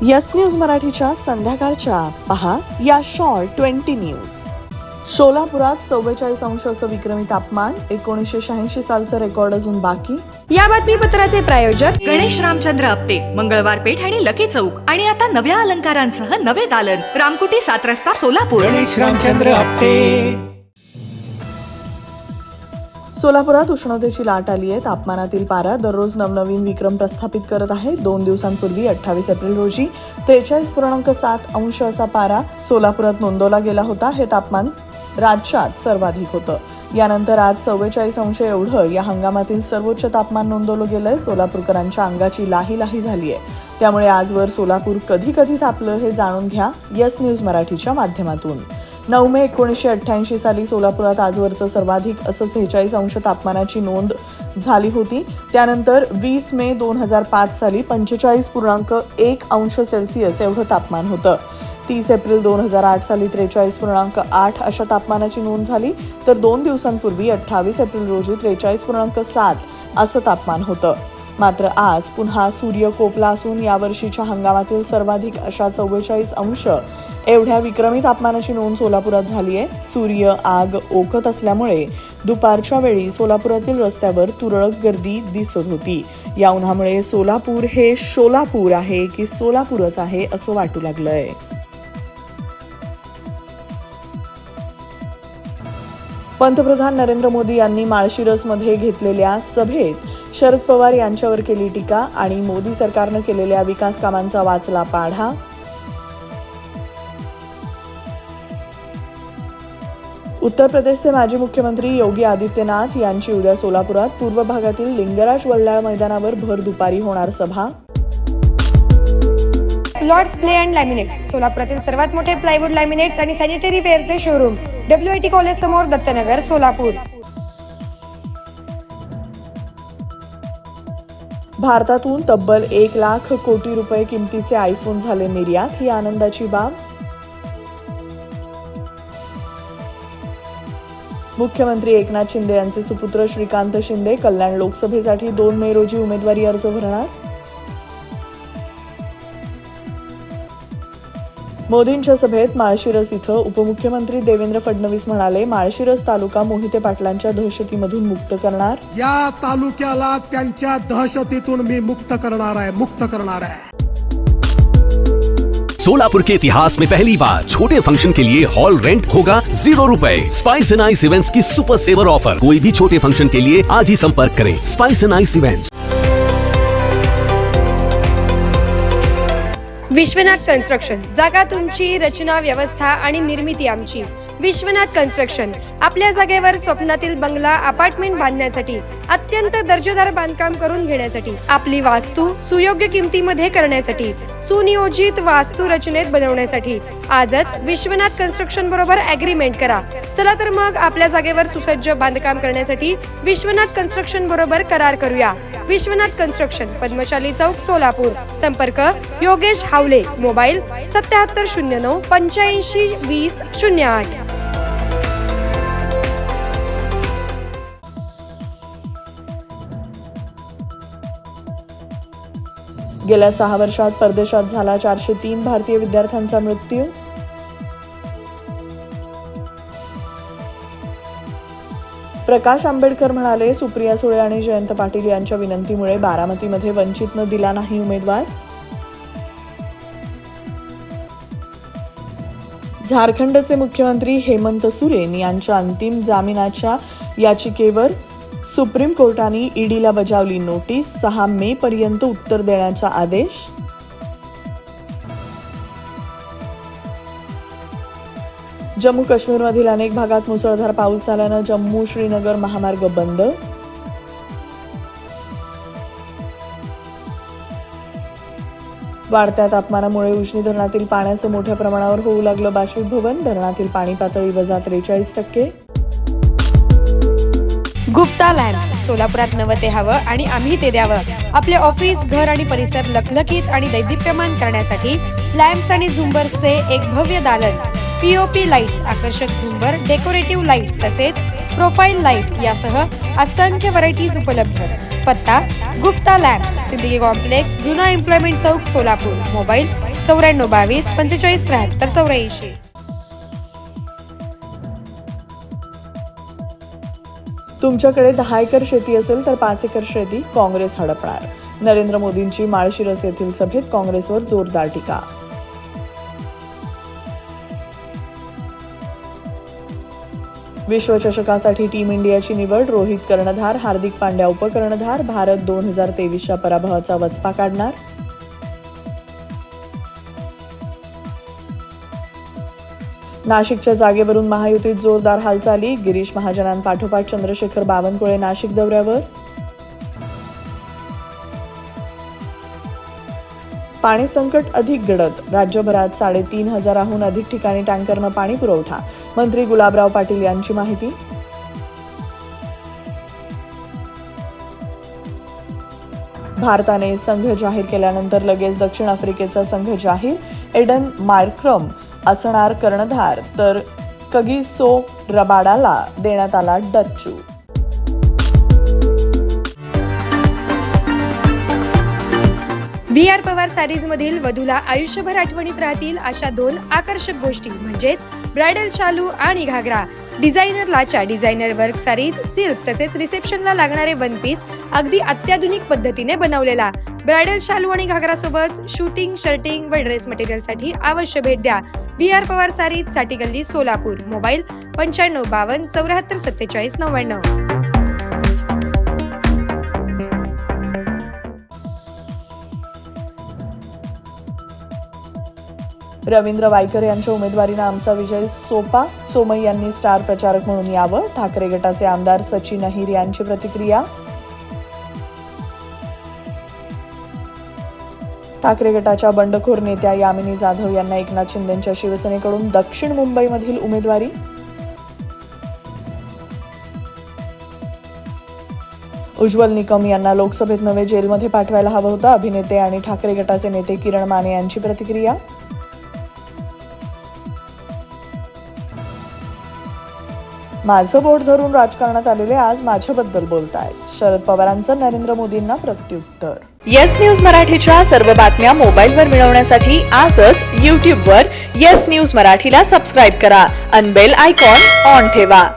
Yes news मराठीच्या संध्याकाळच्या पहा या शॉर्ट 20 न्यूज. सोलापुरात 44 अंश असं विक्रमी तापमान. 1986 सालचं रेकॉर्ड अजून बाकी. या बातमीपत्राचे प्रायोजक गणेश रामचंद्र आपटे, मंगळवार पेठ आणि लकी चौक. आणि आता नव्या अलंकारांसह नवे दालन, रामकुटी 7 रस्ता सोलापूर. गणेश रामचंद्र आपटे. सोलापुरात उष्णतेची लाट आली आहे. तापमानातील पारा दररोज नवनवीन विक्रम प्रस्थापित करत आहे. 2 दिवसांपूर्वी 28 एप्रिल रोजी 43.7 अंश असा पारा सोलापुरात नोंदवला गेला होता. हे तापमान राज्यात सर्वाधिक होतं. यानंतर आज 44 अंश एवढं या हंगामातील सर्वोच्च तापमान नोंदवलं गेलंय. सोलापूरकरांच्या अंगाची लाही लाही झाली आहे. त्यामुळे आजवर सोलापूर कधी कधी तापलं हे जाणून घ्या यस न्यूज मराठीच्या माध्यमातून. 9 मे 1988 साली सोलापुरात आजवरचं सर्वाधिक असं 46 अंश तापमानाची नोंद झाली होती. त्यानंतर 20 मे 2005 साली 45.1 अंश सेल्सिअस एवढं तापमान होतं. 30 एप्रिल 2008 साली 43.8 अशा तापमानाची नोंद झाली. तर 2 दिवसांपूर्वी 28 एप्रिल रोजी 43.7 असं तापमान होतं. मात्र आज पुन्हा सूर्य कोपला असून यावर्षीच्या हंगामातील सर्वाधिक अशा 44 अंश एवढ्या विक्रमी तापमानाची नोंद सोलापुरात झाली आहे. सूर्य आग ओकत असल्यामुळे दुपारच्या वेळी सोलापुरातील रस्त्यावर तुरळक गर्दी दिसत होती. या उन्हामुळे सोलापूर हे शोलापूर आहे की सोलापूरच आहे असं वाटू लागलंय. पंतप्रधान नरेंद्र मोदी यांनी माळशिरसमध्ये घेतलेल्या सभेत शरद पवार यांच्यावर केली टीका आणि मोदी सरकारनं केलेल्या विकास कामांचा वाचला पाढा. उत्तर प्रदेशचे माजी मुख्यमंत्री योगी आदित्यनाथ यांची उद्या सोलापुरात पूर्व भागातील लिंगराज वल्लाळ मैदानावर भर दुपारी होणार सभा. लॉर्ड्स प्ले अँड लॅमिनेट्स, सोलापुरातील सर्वात मोठे प्लायवूड लॅमिनेट्स आणि सॅनिटरी वेअरचे शोरूम, WIT कॉलेज समोर, दत्तनगर, सोलापूर. भारतातून तब्बल 1 लाख कोटी रुपये किमतीचे आयफोन झाले निर्यात. ही आनंदाची बाब. मुख्यमंत्री एकनाथ शिंदे यांचे सुपुत्र श्रीकांत शिंदे कल्याण लोकसभेसाठी 2 मे रोजी उमेदवारी अर्ज भरणार. मोदींच्या सभेत माळशिरस इथं उपमुख्यमंत्री देवेंद्र फडणवीस म्हणाले, माळशिरस तालुका मोहिते पाटलांच्या दहशतीमधून मुक्त करणार. या तालुक्याला त्यांच्या दहशतीतून मी मुक्त करणार है. सोलापुर के इतिहास में पहली बार छोटे फंक्शन के लिए हॉल रेंट होगा 0 रुपए. स्पाइस एंड आइस इवेंट्स की सुपर सेवर ऑफर. कोई भी छोटे फंक्शन के लिए आज ही संपर्क करें. Spice end ice events. Vishwanath construction, जागा तुमची, रचना, व्यवस्था आणि निर्मिती आमची. विश्वनाथ कन्स्ट्रक्शन आपल्या जागेवर स्वप्नातील बंगला, अपार्टमेंट बांधण्यासाठी, अत्यंत दर्जेदार बांधकाम करून घेण्यासाठी, आपली वास्तू सुयोग्य किमतीमध्ये करण्यासाठी, सुनियोजित वास्तू रचनेत बनवण्यासाठी आजच विश्वनाथ कन्स्ट्रक्शन बरोबर अग्रीमेंट करा. चला तर मग आपल्या जागेवर सुसज्ज बांधकाम करण्यासाठी विश्वनाथ कन्स्ट्रक्शन बरोबर करार करूया. विश्वनाथ कन्स्ट्रक्शन, पद्मशाली चौक, सोलापूर. संपर्क योगेश हावले. मोबाईल 7709 85 20 08. गेल्या 6 वर्षात परदेशात झाला 403 भारतीय विद्यार्थ्यांचा मृत्यू. प्रकाश आंबेडकर म्हणाले, सुप्रिया सुळे आणि जयंत पाटील यांच्या विनंतीमुळे बारामतीमध्ये वंचितनं दिला नाही उमेदवार. झारखंडचे मुख्यमंत्री हेमंत सोरेन यांच्या अंतिम जामिनाच्या याचिकेवर सुप्रीम कोर्टाने ईडीला बजावली नोटीस. 6 मे पर्यंत उत्तर देण्याचा आदेश. जम्मू काश्मीरमधील अनेक भागात मुसळधार पाऊस झाल्यानं जम्मू श्रीनगर महामार्ग बंद. वाढत्या तापमानामुळे उजनी धरणातील पाण्याचं मोठ्या प्रमाणावर होऊ लागलं बाष्पीभवन. धरणातील पाणी पातळी -43%. गुप्ता लॅम्प्स, सोलापुरात नवं ते हवं आणि आम्ही ते द्यावं. आपले ऑफिस, घर आणि परिसर लखलखीत आणि दैदिप्यमान करण्यासाठी लॅम्प्स आणि झुंबर्सचे एक भव्य दालन. POP लाईट्स, आकर्षक झुंबर, डेकोरेटिव्ह लाईट्स तसेच प्रोफाईल लाईट यासह असंख्य व्हरायटीज उपलब्ध. पत्ता गुप्ता लॅम्प्स, सिद्दीकी कॉम्प्लेक्स, जुना एम्प्लॉयमेंट चौक, सोलापूर. मोबाईल 9422 45 73 84. तुमच्याकडे 10 एकर शेती असेल तर 5 एकर शेती काँग्रेस हडपणार. नरेंद्र मोदींची माळशिरस येथील सभेत काँग्रेसवर जोरदार टीका. विश्वचषकासाठी टीम इंडियाची निवड. रोहित कर्णधार, हार्दिक पांड्या उपकर्णधार. भारत 2023च्या पराभवाचा वचपा काढणार. नाशिकच्या जागेवरून महायुतीत जोरदार हालचाली. गिरीश महाजनांपाठोपाठ चंद्रशेखर बावनकुळे नाशिक दौऱ्यावर. पाणी संकट अधिक गडद. राज्यभरात 3500हून अधिक ठिकाणी टँकरनं पाणी पुरवठा. मंत्री गुलाबराव पाटील यांची माहिती. भारताने संघ जाहीर केल्यानंतर लगेच दक्षिण आफ्रिकेचा संघ जाहीर. एडन मार्क्रम असणार कर्णधार तर कगिसो रबाडाला देण्यात आला डच्चू. VR पवार सारीज मधील वधूला आयुष्यभर आठवणीत राहतील अशा 2 आकर्षक गोष्टी म्हणजेच ब्रायडल शालू आणि घागरा. डिझायनर लाचा, डिझायनर वर्क सारीज, सिल्क तसेच रिसेप्शनला लागणारे वन पीस अगदी अत्याधुनिक पद्धतीने बनवलेला. ब्रायडल शालू आणि घागरा सोबत शूटिंग, शर्टिंग व ड्रेस मटेरियलसाठी अवश्य भेट द्या. VR पवार सारीज, साठी गल्ली, सोलापूर. मोबाईल 9552 74 47 99. रवींद्र वायकर यांच्या उमेदवारीनं आमचा विजय सोपा. सोमय्य यांनी स्टार प्रचारक म्हणून यावं. ठाकरे गटाचे आमदार सचिन अहिर यांची प्रतिक्रिया. ठाकरे गटाच्या बंडखोर नेत्या यामिनी जाधव यांना एकनाथ शिंदेंच्या शिवसेनेकडून दक्षिण मुंबईमधील उमेदवारी. उज्ज्वल निकम यांना लोकसभेत नवे जेलमध्ये पाठवायला हवं होतं. अभिनेते आणि ठाकरे गटाचे नेते किरण माने यांची प्रतिक्रिया. माझं बोट धरून राजकारणात आलेले आज माझ्याबद्दल बोलतायत. शरद पवारांचं नरेंद्र मोदींना प्रत्युत्तर. येस न्यूज मराठीच्या सर्व बातम्या मोबाईलवर मिळवण्यासाठी आजच YouTubeवर येस न्यूज मराठीला सबस्क्राईब करा. अन बेल आयकॉन ऑन ठेवा.